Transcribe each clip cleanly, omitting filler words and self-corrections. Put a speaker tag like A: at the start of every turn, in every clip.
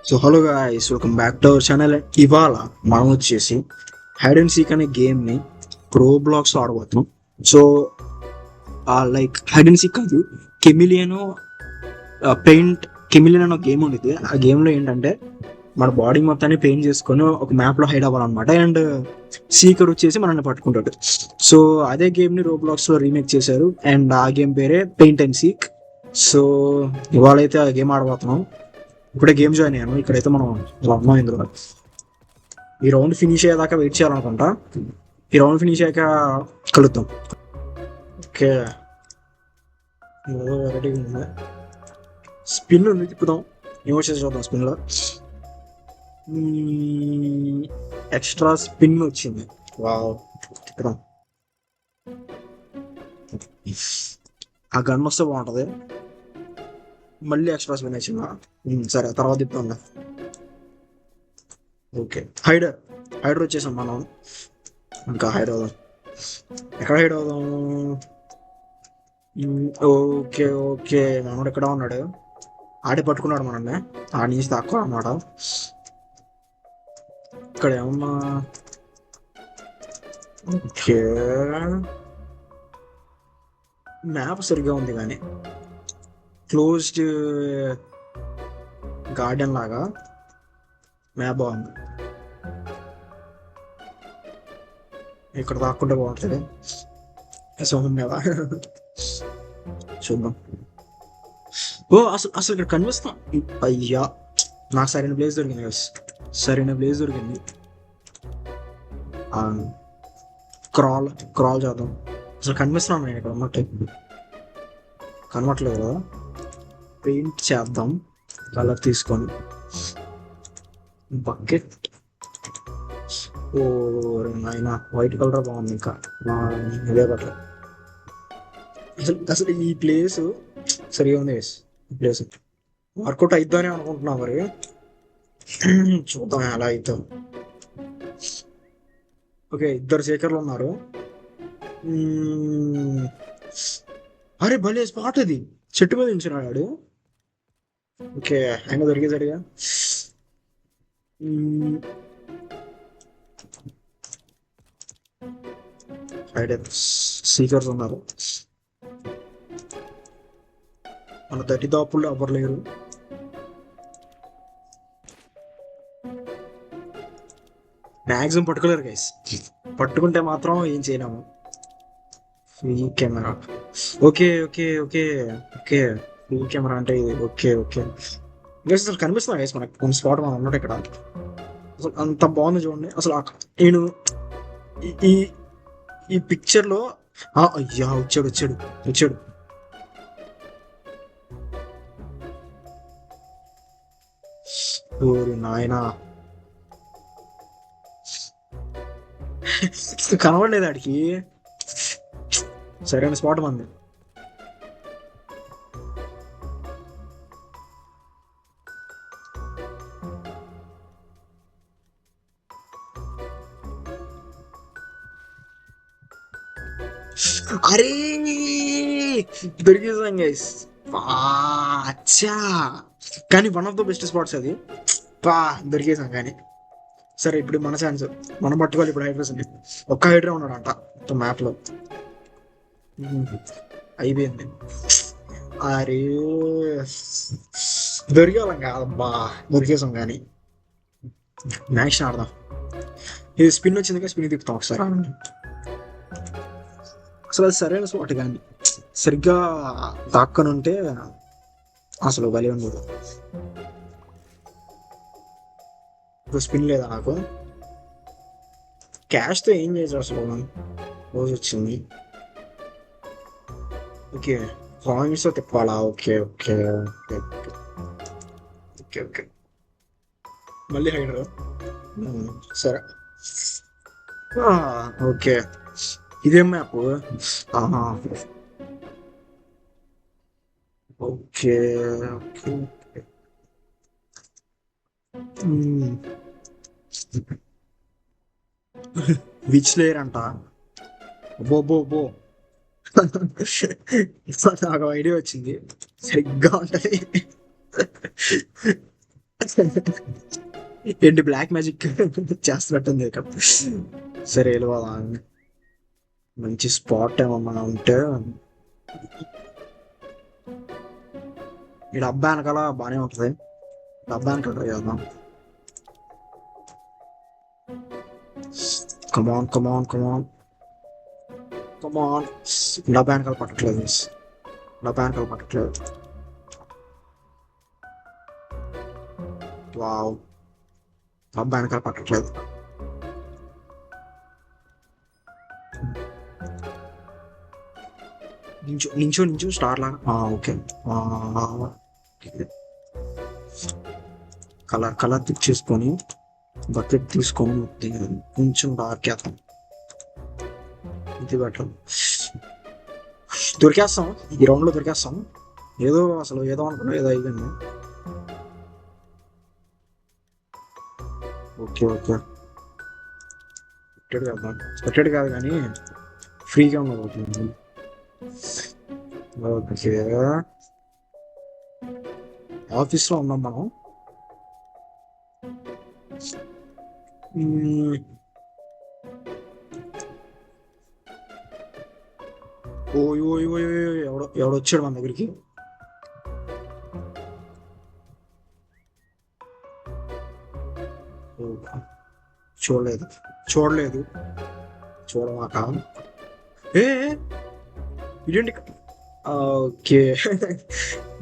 A: So hello guys, welcome back to our channel. ఇవాళ మనం వచ్చేసి హైడ్ అండ్ సీక్ అనే గేమ్ని ప్రో బ్లాక్స్ ఆడబోతున్నాం. So like hide and seek కాదు, కెమిలియన్ పెయింట్. కెమిలియన్ అనే గేమ్ ఉండేది. ఆ గేమ్లో ఏంటంటే మన బాడీ మొత్తాన్ని పెయింట్ చేసుకొని ఒక మ్యాప్లో హైడ్ అవ్వాలన్నమాట. అండ్ సీకర్ వచ్చేసి మనల్ని పట్టుకుంటాడు. సో అదే గేమ్ని రో బ్లాక్స్లో రీమేక్ చేశారు. అండ్ ఆ గేమ్ పేరే పెయింట్ అండ్ సీక్. సో ఇవాళ అయితే ఆ గేమ్ ఆడబోతున్నాం. ఇప్పుడే గేమ్ జాయిన్ అయ్యాను. ఇక్కడైతే మనం ఇలా ఉన్నాం. ఇందులో ఈ రౌండ్ ఫినిష్ అయ్యేదాకా వెయిట్ చేయాలనుకుంటా. ఈ రౌండ్ ఫినిష్ అయ్యాక కలుద్దాం. ఓకే, వెరైటీగా ఉంది. స్పిన్ ఉంది, తిప్పుదాం. ఏమొచ్చేసి చూద్దాం. స్పిన్లో ఎక్స్ట్రా స్పిన్ వచ్చింది. వావ్, తిప్పుదాం. ఆ గన్ వస్తే బాగుంటుంది. మళ్ళీ ఎక్స్ట్రా స్పిన్ వచ్చిందా? సరే, తర్వాత తిప్పుదాం. ఓకే, హైడర్ వచ్చేసాం మనం. ఇంకా హైడ్ అవుదాం. ఎక్కడ హైడ్ అవుదాం? ఓకే ఓకే, మనోడు ఎక్కడ ఉన్నాడు? ఆడి పట్టుకున్నాడు మనల్ని. ఆడి నుంచి తక్కువ అన్నమాట. ఇక్కడ ఏమన్నా? ఓకే, మ్యాప్ సరిగ్గా ఉంది కానీ క్లోజ్డ్ గార్డెన్ లాగా మ్యాప్ బాగుంది. ఇక్కడ దాక్కుంటే బాగుంటుంది. సౌండ్ మీద చూద్దాం. ఓ, అసలు అసలు ఇక్కడ కనిపిస్తాం. అయ్యా, నాకు సరైన ప్లేస్ దొరికింది. సరైన ప్లేస్ దొరికింది. క్రాల్ క్రాల్ చేద్దాం. అసలు కనిపిస్తున్నాను నేను ఇక్కడ ఉన్నట్టు. కనబట్లేదు కదా. పెయింట్ చేద్దాం కలర్ తీసుకొని. బకెట్. ఓ నాయనా, వైట్ కలర్ బాగుంది. ఇంకా ఇదే బట్టలు. అసలు అసలు ఈ ప్లేస్ సరిగా ఉంది. ఈ ప్లేస్ వర్కౌట్ అయిద్దానే అనుకుంటున్నా. మరి చూద్దాం ఎలా అవుతాం. ఓకే, ఇద్దరు శేఖర్లు ఉన్నారు. అరే భలే స్పాట్ అది. చెట్టు మీద నిల్చున్నాడు. ఓకే, ఆయన దొరికేసాడుగా. సీకర్స్ ఉన్నారు. మన దరిదాపుల్లో ఎవరు లేరు. మ్యాక్సిమం పట్టుకోలేరు గైస్. పట్టుకుంటే మాత్రం ఏం చేయలేము. Free camera. Okay okay okay okay, free camera అంటే ఇది. ఓకే ఓకే గైస్, అసలు కనిపిస్తున్నా గైస్ మనకు కొన్ని స్పాట్ మనం ఉన్నట్టు ఇక్కడ. అసలు అంత బాగుంది చూడండి. అసలు నేను ఈ ఈ పిక్చర్ లో అయ్యా, వచ్చాడు వచ్చాడు వచ్చాడు. ఓరి నాయనా, కనబడలేదు ఆడికి. సరైన స్పాట్ మంది. అరే దొరికేసాం గైస్. అచ్చా, కానీ one of the best spots అది. దొరికేసాం కానీ. సరే, ఇప్పుడు మన ఛాన్స్. మనం పట్టుకోవాలి ఇప్పుడు హైడ్రస్. ఒక్క హైడ్రా ఉన్నాడంట మొత్తం మ్యాప్ లో. అయిపోయింది. అరే దొరికేవాళ్ళం కాదబ్బా, దొరికేసాం కానీ. మ్యాక్స్ ఆడదాం. ఇది స్పిన్ వచ్చింది, స్పిన్ తిప్పుతాం ఒకసారి. అసలు అది సరైన స్పాట్ కానీ సరిగ్గా దాక్కని ఉంటే అసలు భలే ఉండదు. ఇప్పుడు స్పిన్ లేదా నాకు. క్యాష్తో ఏం చేసారు అసలు? రోజు వచ్చింది. ఓకే, కాయిన్స్ తిప్పాలా? Okay okay okay okay okay, మళ్ళీ హైడర్. సరే, ఓకే. ఇదేం map? Okay okay. Which layer అంట? బో బో బో. నాకు ఐడియా వచ్చింది. సరిగ్గా ఉంటది. ఏంటి బ్లాక్ మ్యాజిక్ చేస్తున్నట్టుంది ఇక్కడ. సరే వెళ్ళిపోదా. మంచి స్పాట్ ఏమన్నా ఉంటే ఈ డబ్బా వెనకాల బాగానే ఉంటది. డబ్బా వెనకాల ట్రై చేద్దాం. కమాన్ కమాన్ కమాన్ కమాన్. డబ్బా వెనకాల పట్టట్లేదు. డబ్బా వెనకాల పట్టట్లేదు. వావ్, డబ్బా వెనకాల పట్టట్లేదు. నించు నించు నించు స్టార్ లాగా. ఓకే. కలర్ కలర్ పిక్ చేసుకొని బకెట్ తీసుకొని కొంచెం డార్క్ వేద్దాం. ఇది బెటర్. దొరికేస్తాం, ఈ రౌండ్ లో దొరికేస్తాం. ఏదో అసలు ఏదో అనుకున్నా ఏదో అయ్యింది. Okay okay. స్పెక్టెడ్ కాదు, స్పెక్టెడ్ కాదు కానీ ఫ్రీగా ఉండదు. ఓకే, ఆఫీస్లో ఉన్నాం మనం. ఓయ్ ఓయ్ ఓయ్ ఓయ్, ఎవడొచ్చాడు మన దగ్గరికి. చూడలేదు చూడలేదు చూడమాక. ఏ ఇదేంటి. ఓకే.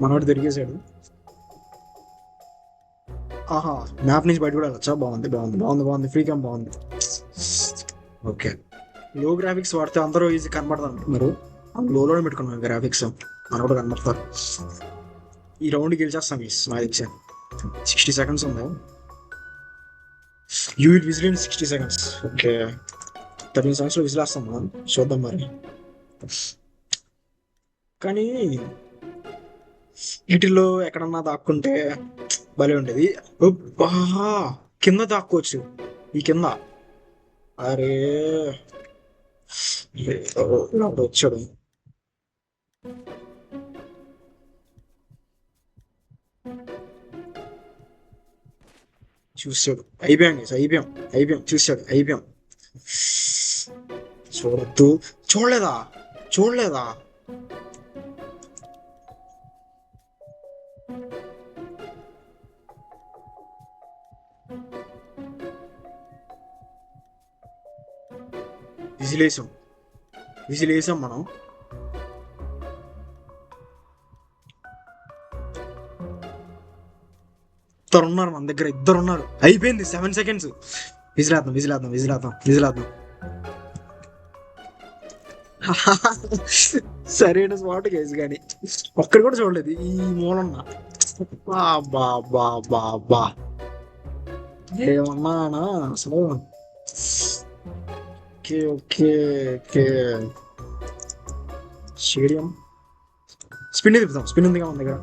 A: మనోడు తిరిగేశాడు. ఆహా, మ్యాప్ నుంచి బయట కూడా వెళ్ళొచ్చా. బాగుంది బాగుంది బాగుంది బాగుంది. ఫ్రీ క్యామ్ బాగుంది. ఓకే, లో గ్రాఫిక్స్ వాడితే అందరూ ఈజీ కనబడతారు. మీరు లోనే పెట్టుకున్నాం గ్రాఫిక్స్, మన కూడా కనబడతారు. ఈ రౌండ్ గెలిచేస్తాం మిస్ నాకు తెలిసి. 60 seconds ఉంది. You will whistle in 60 seconds. Okay, 13 seconds లో విజిలేస్తాం మనం. చూద్దాం మరి. కానీ వీటిల్లో ఎక్కడన్నా దాక్కుంటే భలే ఉండేది. కింద దాక్కోవచ్చు, ఈ కింద. అరే వచ్చాడు. చూసాడు. అయిపోయాం అయిపోయాం అయిపోయాం. చూసాడు. అయిపోయాం. చూడద్దు. చూడలేదా చూడలేదా. విజిలేసాం విజిలేసాం మనం. ఇద్దరు ఉన్నారు మన దగ్గర, ఇద్దరు ఉన్నారు. అయిపోయింది 7 seconds. విజిలేద్దాం విజిలేద్దాం విజిలేద్దాం విజిలేద్దాం. సరైన స్పాట్ కేసు కానీ ఒక్కడు కూడా చూడలేదు ఈ మూలన్న. బా బా బా బా ఏమన్నానా అసలు. Okay okay okay. Stadium spin తిప్పుతాం. స్పిన్ ఉందిగా మన దగ్గర.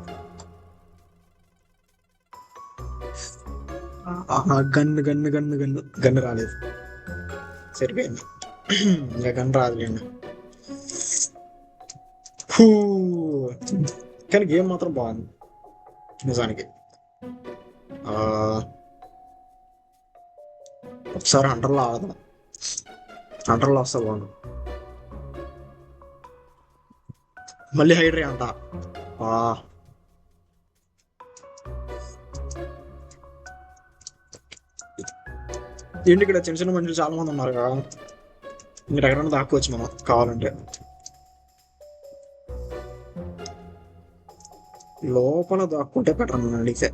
A: Gun gun gun gun gun రాలేదు. సరిపోయింది. ఇంకా గన్ను రాదులేండి. కానీ గేమ్ మాత్రం బాగుంది నిజానికి. ఒకసారి హంటర్లో ఆడదాం. హంటర్లో వస్తా బాగుంది. మళ్ళీ హైడ్రీ అంట. ఏంటి ఇక్కడ చిన్న చిన్న మనుషులు చాలా మంది ఉన్నారు కదా. మీరు ఎక్కడైనా దాక్కోవచ్చు మనం కావాలంటే. లోపల దాక్కుంటే బెటర్ నన్ను అడిగితే.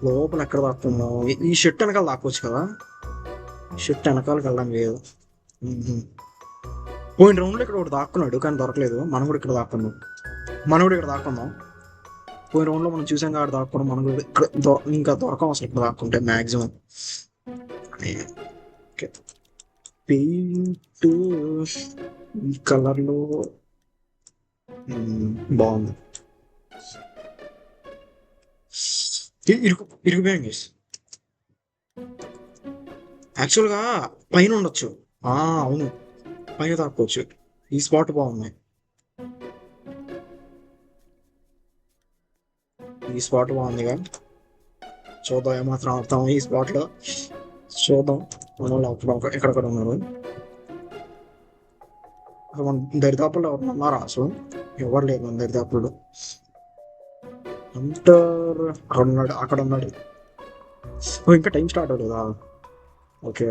A: లోపల ఎక్కడ దాక్కున్నావు. ఈ షర్ట్ వెనకాల దాక్కోవచ్చు కదా. షర్ట్ వెనకాలకి వెళ్ళడం లేదు. పోయిన రౌండ్లో ఇక్కడ ఒకటి దాక్కున్నాడు కానీ దొరకలేదు. మనం కూడా ఇక్కడ దాక్కున్నాం. మనం కూడా ఇక్కడ దాక్కుందాం. పోయిన రౌండ్లో మనం చూసాం కాబట్టి దాక్కోవడం. మనం కూడా ఇక్కడ ఇంకా దొరకం అసలు ఇక్కడ దాక్కుంటే మ్యాక్సిమం. పెయింట్ ఈ కలర్లో బాగుంది. ఇరిగిపోయాం గేస్. యాక్చువల్గా పైన ఉండొచ్చు. అవును, పైన దాక్కోవచ్చు. ఈ స్పాట్ బాగుంది. ఈ స్పాట్ బాగుందిగా, చూద్దాం ఏమాత్రం ఆపుతాం ఈ స్పాట్లో. చూద్దాం మన వాళ్ళు ఎక్కడెక్కడ ఉన్నారు. మన దరిదాపుల్లో ఎవరు ఉన్నారా అసలు? ఎవరు లేరు మన దరిదాపుల్లో. అంటర్ అక్కడ ఉన్నాడు, అక్కడ ఉన్నాడు. ఇంకా టైం స్టార్ట్ అవ్వలేదా? ఓకే.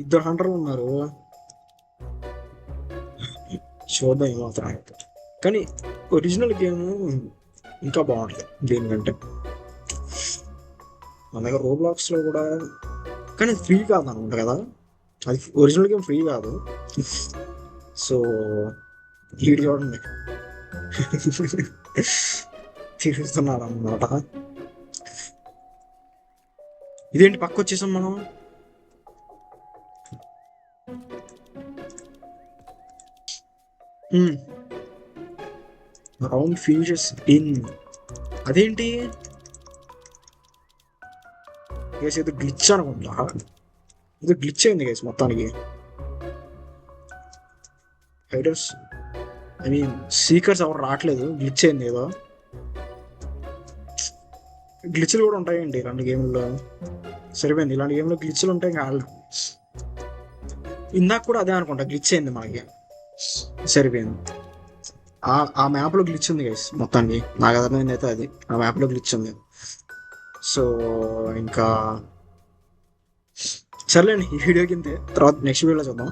A: ఇద్దరు హంటర్లు ఉన్నారు. చూద్దాం ఏమాత్రం. కానీ ఒరిజినల్ గేమ్ ఇంకా బాగుంటుంది దీనికంటే. మన దగ్గర రోబ్లాక్స్లో కూడా, కానీ ఫ్రీ కాదు అనుకుంటా కదా, అది ఒరిజినల్ గేమ్ ఫ్రీ కాదు. సో వీడు చూడండి తిరుగుతున్నాడు అన్నమాట. ఇదేంటి పక్క వచ్చేసాం మనం? Round finishes in. అదేంటి గైస్, ఏదో గ్లిచ్ అనుకుంటా. ఏదో గ్లిచ్ అయింది గైస్ మొత్తానికి. హైడర్స్ ఐ మీన్ సీకర్స్ ఎవరు రావట్లేదు, గ్లిచ్ అయింది ఏదో. గ్లిచ్లు కూడా ఉంటాయండి ఇలాంటి గేమ్లో. సరిపోయింది, ఇలాంటి గేమ్లో గ్లిచ్లు ఉంటాయి. ఇందాక కూడా అదే అనుకుంటా, గ్లిచ్ అయింది మనకి. సరిపోయింది. ఆ మ్యాప్లో గ్లిచ్ ఉంది గైస్ మొత్తానికి, నాకు అర్థమైంది అయితే అది. ఆ మ్యాప్లో గ్లిచ్ ఉంది. సో ఇంకా సర్లేండి, ఈ వీడియోకి ఇంతే. తర్వాత నెక్స్ట్ వీడియోలో చూద్దాం.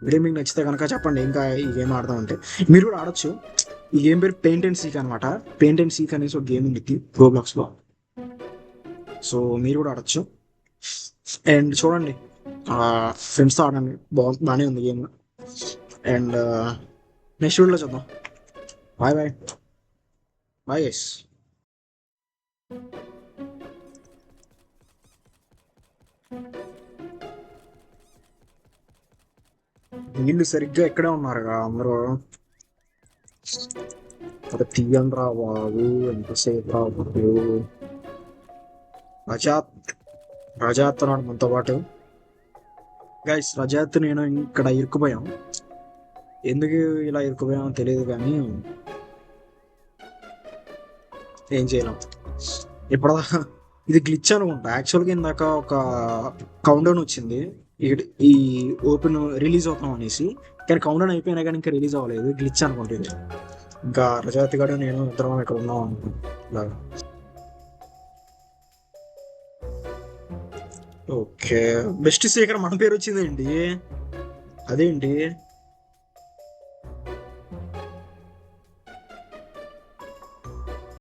A: వీడియో మీకు నచ్చితే కనుక చెప్పండి, ఇంకా ఈ గేమ్ ఆడదాం అంటే. మీరు కూడా ఆడొచ్చు. ఈ గేమ్ పేరు పెయింట్ అండ్ సీక్ అనమాట. పెయింట్ అండ్ సీక్ అనేసి ఒక గేమ్ ఉంది రోబ్లాక్స్లో. సో మీరు కూడా ఆడొచ్చు. అండ్ చూడండి, ఫ్రెండ్స్తో ఆడండి, బాగానే ఉంది గేమ్. అండ్ నెక్స్ట్ వీడియోలో చూద్దాం. Bye bye bye guys. వీళ్ళు సరిగ్గా ఎక్కడే ఉన్నారుగా అందరూ. అది తీయండి రా బాబు, ఎంతసేపు రా బాబు. రజాత్ ఉన్నాడు మనతో పాటు. గైస్ రజాత్ నేను ఇక్కడ ఇరుక్కుపోయాం. ఎందుకు ఇలా ఇరుక్కుపోయామో తెలియదు, కానీ ఏం చేయలేం. ఇప్పుడు ఇది గ్లిచ్ అనుకుంటా. యాక్చువల్గా ఇందాక ఒక కౌంట్ డౌన్ వచ్చింది ఈ ఓపెన్ రిలీజ్ అవుతాం అనేసి, కానీ కౌంట్ డౌన్ అయిపోయినా కానీ ఇంకా రిలీజ్ అవ్వలేదు. గ్లిచ్ అనుకుంటా ఇది. ఇంకా రజాత్ గారు నేను ఇద్దరం ఇక్కడ ఉన్నాం అనుకుంటా. ఓకే, బెస్ట్ సీకర్ మన పేరు వచ్చిందండి. అదేంటి